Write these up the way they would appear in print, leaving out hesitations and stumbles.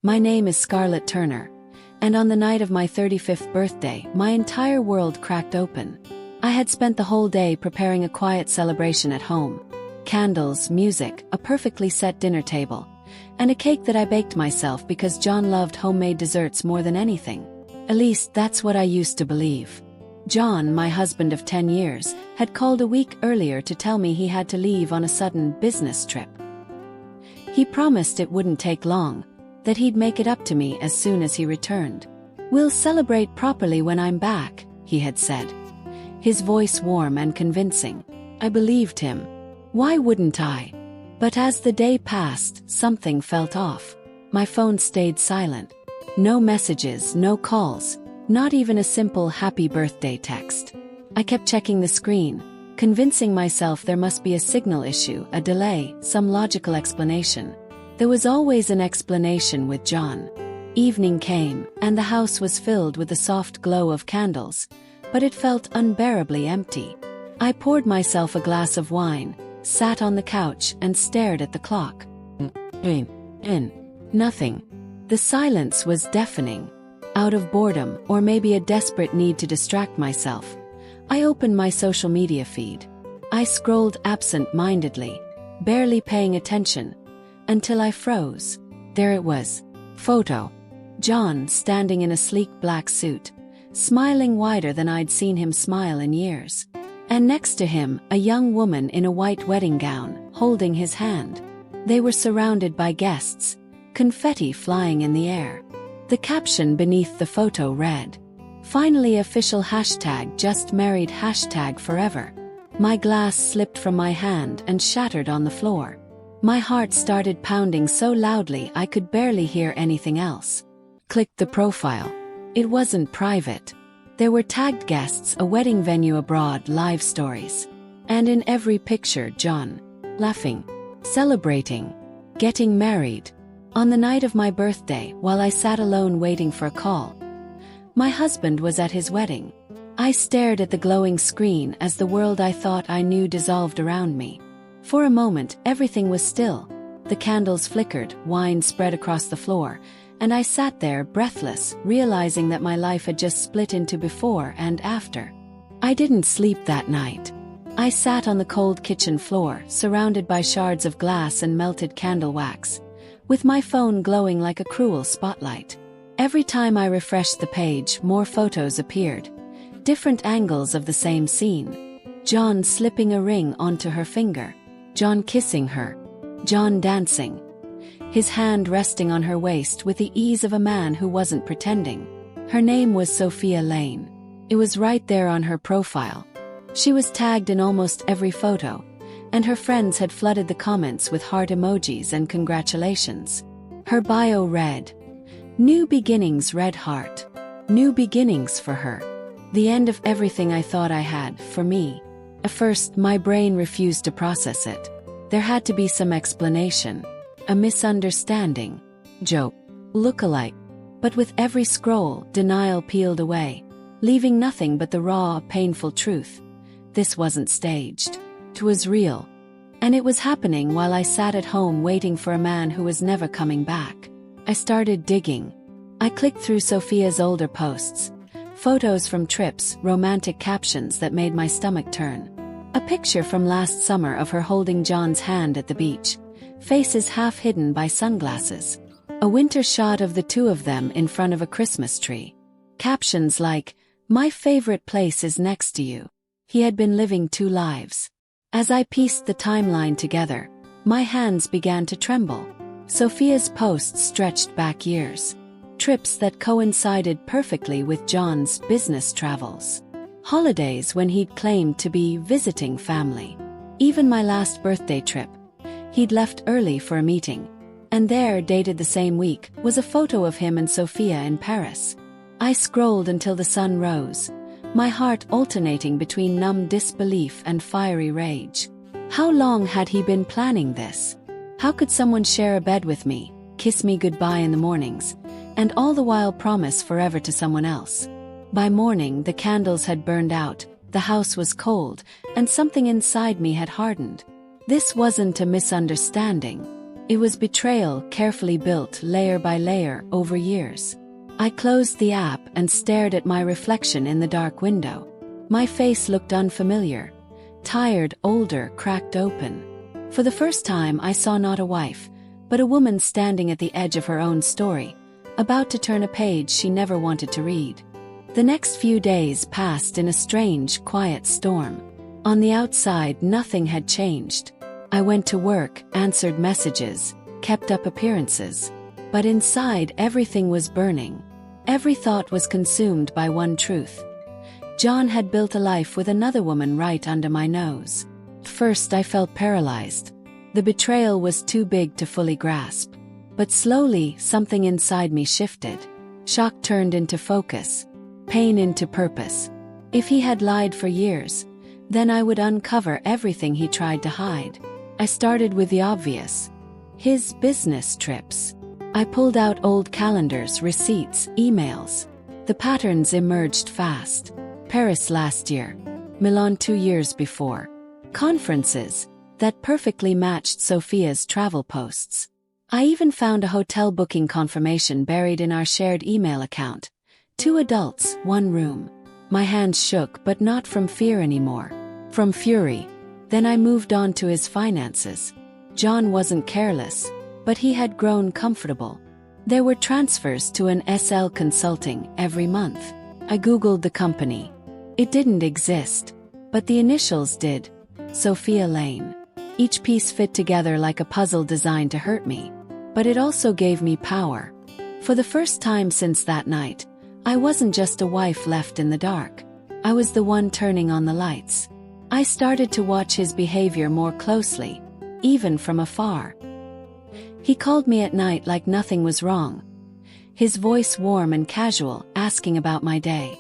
My name is Scarlett Turner, and on the night of my 35th birthday, my entire world cracked open. I had spent the whole day preparing a quiet celebration at home. Candles, music, a perfectly set dinner table, and a cake that I baked myself because John loved homemade desserts more than anything. At least that's what I used to believe. John, my husband of 10 years, had called a week earlier to tell me he had to leave on a sudden business trip. He promised it wouldn't take long, that he'd make it up to me as soon as he returned. "We'll celebrate properly when I'm back," he had said. His voice warm and convincing. I believed him. Why wouldn't I? But as the day passed, something felt off. My phone stayed silent. No messages, no calls, not even a simple happy birthday text. I kept checking the screen, convincing myself there must be a signal issue, a delay, some logical explanation. There was always an explanation with John. Evening came, and the house was filled with the soft glow of candles, but it felt unbearably empty. I poured myself a glass of wine, sat on the couch and stared at the clock. Nothing. The silence was deafening. Out of boredom, or maybe a desperate need to distract myself, I opened my social media feed. I scrolled absent-mindedly, barely paying attention, until I froze. There it was. Photo. John standing in a sleek black suit, smiling wider than I'd seen him smile in years. And next to him, a young woman in a white wedding gown, holding his hand. They were surrounded by guests, confetti flying in the air. The caption beneath the photo read, "Finally official #JustMarried #forever." My glass slipped from my hand and shattered on the floor. My heart started pounding so loudly I could barely hear anything else. Clicked the profile. It wasn't private. There were tagged guests, a wedding venue abroad, live stories. And in every picture, John. Laughing. Celebrating. Getting married. On the night of my birthday, while I sat alone waiting for a call. My husband was at his wedding. I stared at the glowing screen as the world I thought I knew dissolved around me. For a moment, everything was still. The candles flickered, wine spread across the floor, and I sat there breathless, realizing that my life had just split into before and after. I didn't sleep that night. I sat on the cold kitchen floor, surrounded by shards of glass and melted candle wax, with my phone glowing like a cruel spotlight. Every time I refreshed the page, more photos appeared. Different angles of the same scene. John slipping a ring onto her finger. John kissing her. John dancing. His hand resting on her waist with the ease of a man who wasn't pretending. Her name was Sophia Lane. It was right there on her profile. She was tagged in almost every photo, and her friends had flooded the comments with heart emojis and congratulations. Her bio read, "New beginnings, red heart." New beginnings for her. The end of everything I thought I had, for me. At first, my brain refused to process it. There had to be some explanation. A misunderstanding. Joke. Look-alike. But with every scroll, denial peeled away, leaving nothing but the raw, painful truth. This wasn't staged. It was real. And it was happening while I sat at home waiting for a man who was never coming back. I started digging. I clicked through Sophia's older posts. Photos from trips, romantic captions that made my stomach turn. A picture from last summer of her holding John's hand at the beach, faces half hidden by sunglasses. A winter shot of the two of them in front of a Christmas tree. Captions like, "My favorite place is next to you." He had been living two lives. As I pieced the timeline together, my hands began to tremble. Sophia's posts stretched back years. Trips that coincided perfectly with John's business travels. Holidays when he'd claimed to be visiting family. Even my last birthday trip. He'd left early for a meeting. And there, dated the same week, was a photo of him and Sophia in Paris. I scrolled until the sun rose, my heart alternating between numb disbelief and fiery rage. How long had he been planning this? How could someone share a bed with me, kiss me goodbye in the mornings, and all the while promise forever to someone else? By morning, the candles had burned out, the house was cold, and something inside me had hardened. This wasn't a misunderstanding. It was betrayal, carefully built layer by layer over years. I closed the app and stared at my reflection in the dark window. My face looked unfamiliar. Tired, older, cracked open. For the first time I saw not a wife, but a woman standing at the edge of her own story, about to turn a page she never wanted to read. The next few days passed in a strange, quiet storm. On the outside, nothing had changed. I went to work, answered messages, kept up appearances. But inside, everything was burning. Every thought was consumed by one truth. John had built a life with another woman right under my nose. First, I felt paralyzed. The betrayal was too big to fully grasp. But slowly, something inside me shifted. Shock turned into focus. Pain into purpose. If he had lied for years, then I would uncover everything he tried to hide. I started with the obvious. His business trips. I pulled out old calendars, receipts, emails. The patterns emerged fast. Paris last year. Milan 2 years before. Conferences that perfectly matched Sophia's travel posts. I even found a hotel booking confirmation buried in our shared email account. 2 adults, 1 room. My hands shook, but not from fear anymore. From fury. Then I moved on to his finances. John wasn't careless, but he had grown comfortable. There were transfers to an SL Consulting every month. I googled the company. It didn't exist, but the initials did. Sophia Lane. Each piece fit together like a puzzle designed to hurt me. But it also gave me power. For the first time since that night, I wasn't just a wife left in the dark. I was the one turning on the lights. I started to watch his behavior more closely, even from afar. He called me at night like nothing was wrong. His voice warm and casual, asking about my day.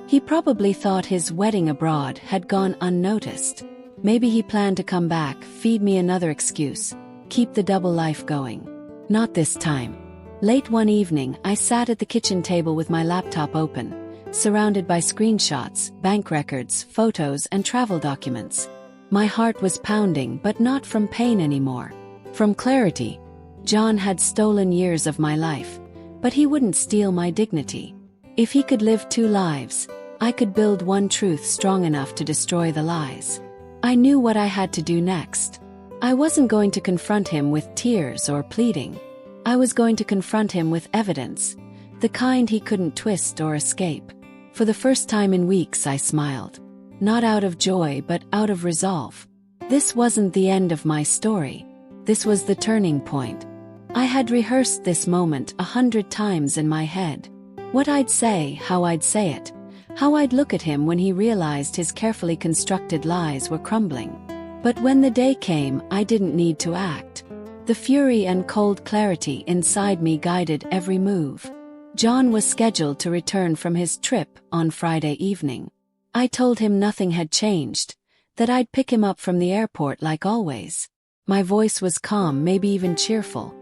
He probably thought his wedding abroad had gone unnoticed. Maybe he planned to come back, feed me another excuse, keep the double life going. Not this time. Late one evening, I sat at the kitchen table with my laptop open, surrounded by screenshots, bank records, photos, and travel documents. My heart was pounding, but not from pain anymore. From clarity. John had stolen years of my life, but he wouldn't steal my dignity. If he could live 2 lives, I could build one truth strong enough to destroy the lies. I knew what I had to do next. I wasn't going to confront him with tears or pleading. I was going to confront him with evidence, the kind he couldn't twist or escape. For the first time in weeks, I smiled. Not out of joy, but out of resolve. This wasn't the end of my story. This was the turning point. I had rehearsed this moment 100 times in my head. What I'd say, how I'd say it, how I'd look at him when he realized his carefully constructed lies were crumbling. But when the day came, I didn't need to act. The fury and cold clarity inside me guided every move. John was scheduled to return from his trip on Friday evening. I told him nothing had changed, that I'd pick him up from the airport like always. My voice was calm, maybe even cheerful.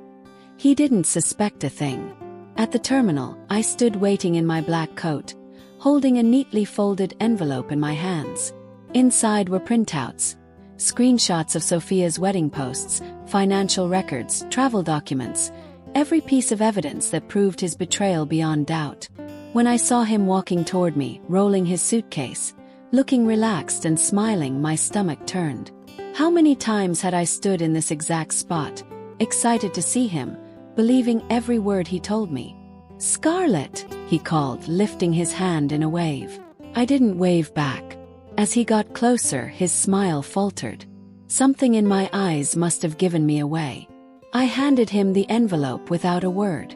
He didn't suspect a thing. At the terminal, I stood waiting in my black coat, holding a neatly folded envelope in my hands. Inside were printouts, screenshots of Sophia's wedding posts, financial records, travel documents, every piece of evidence that proved his betrayal beyond doubt. When I saw him walking toward me, rolling his suitcase, looking relaxed and smiling, my stomach turned. How many times had I stood in this exact spot, excited to see him, believing every word he told me? "Scarlett," he called, lifting his hand in a wave. I didn't wave back. As he got closer, his smile faltered. Something in my eyes must have given me away. I handed him the envelope without a word.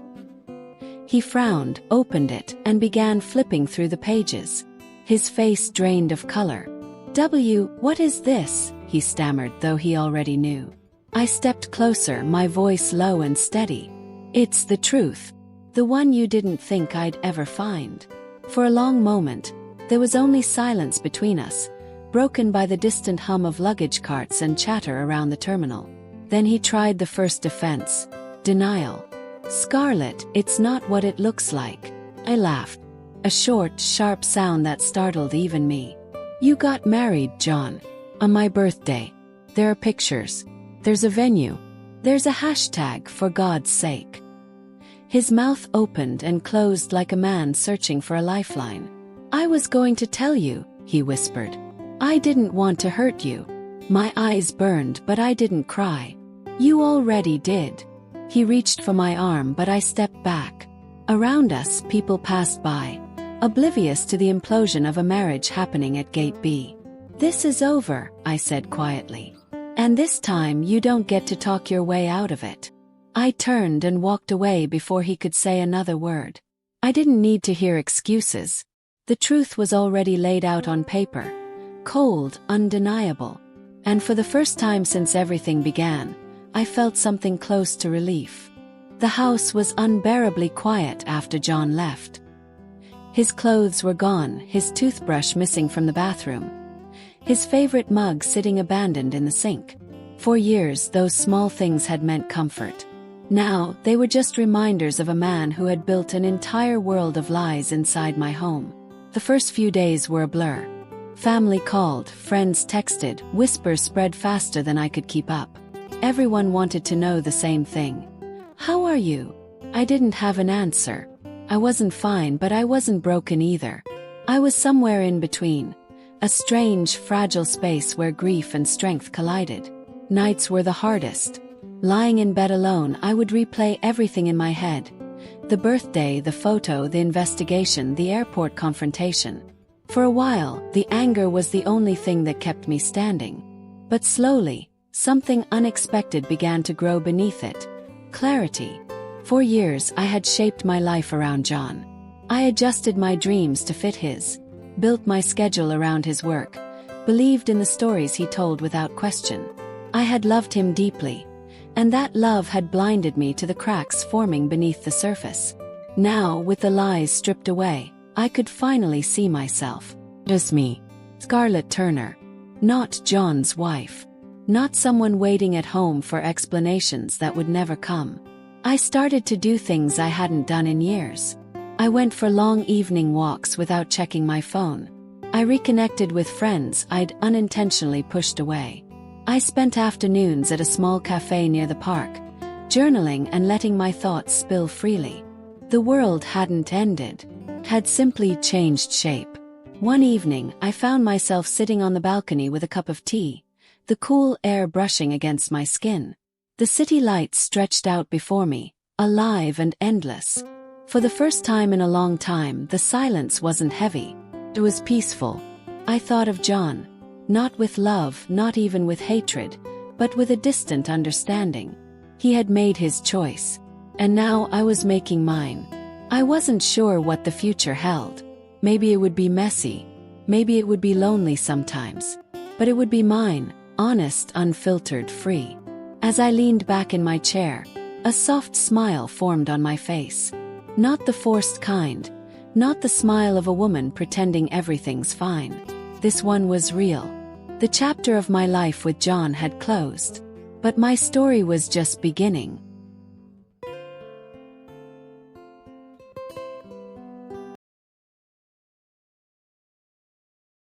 He frowned, opened it, and began flipping through the pages. His face drained of color. What is this?" he stammered, though he already knew. I stepped closer, my voice low and steady. "It's the truth. The one you didn't think I'd ever find." For a long moment, there was only silence between us, broken by the distant hum of luggage carts and chatter around the terminal. Then he tried the first defense. Denial. "Scarlett, it's not what it looks like." I laughed. A short, sharp sound that startled even me. "You got married, John. On my birthday. There are pictures. There's a venue. There's a hashtag, for God's sake. His mouth opened and closed like a man searching for a lifeline. I was going to tell you, he whispered. I didn't want to hurt you. My eyes burned, but I didn't cry. You already did. He reached for my arm, but I stepped back. Around us, people passed by, oblivious to the implosion of a marriage happening at Gate B. This is over, I said quietly. And this time you don't get to talk your way out of it. I turned and walked away before he could say another word. I didn't need to hear excuses. The truth was already laid out on paper. Cold, undeniable. And for the first time since everything began, I felt something close to relief. The house was unbearably quiet after John left. His clothes were gone, his toothbrush missing from the bathroom. His favorite mug sitting abandoned in the sink. For years, those small things had meant comfort. Now, they were just reminders of a man who had built an entire world of lies inside my home. The first few days were a blur. Family called, friends texted, whispers spread faster than I could keep up. Everyone wanted to know the same thing. How are you? I didn't have an answer. I wasn't fine, but I wasn't broken either. I was somewhere in between. A strange, fragile space where grief and strength collided. Nights were the hardest. Lying in bed alone, I would replay everything in my head. The birthday, the photo, the investigation, the airport confrontation. For a while, the anger was the only thing that kept me standing. But slowly, something unexpected began to grow beneath it. Clarity. For years, I had shaped my life around John. I adjusted my dreams to fit his, built my schedule around his work, believed in the stories he told without question. I had loved him deeply, and that love had blinded me to the cracks forming beneath the surface. Now, with the lies stripped away, I could finally see myself. Just me, Scarlett Turner. Not John's wife. Not someone waiting at home for explanations that would never come. I started to do things I hadn't done in years. I went for long evening walks without checking my phone. I reconnected with friends I'd unintentionally pushed away. I spent afternoons at a small cafe near the park, journaling and letting my thoughts spill freely. The world hadn't ended, had simply changed shape. One evening, I found myself sitting on the balcony with a cup of tea, the cool air brushing against my skin. The city lights stretched out before me, alive and endless. For the first time in a long time, the silence wasn't heavy. It was peaceful. I thought of John. Not with love, not even with hatred, but with a distant understanding. He had made his choice. And now I was making mine. I wasn't sure what the future held. Maybe it would be messy. Maybe it would be lonely sometimes. But it would be mine, honest, unfiltered, free. As I leaned back in my chair, a soft smile formed on my face. Not the forced kind. Not the smile of a woman pretending everything's fine. This one was real. The chapter of my life with John had closed. But my story was just beginning.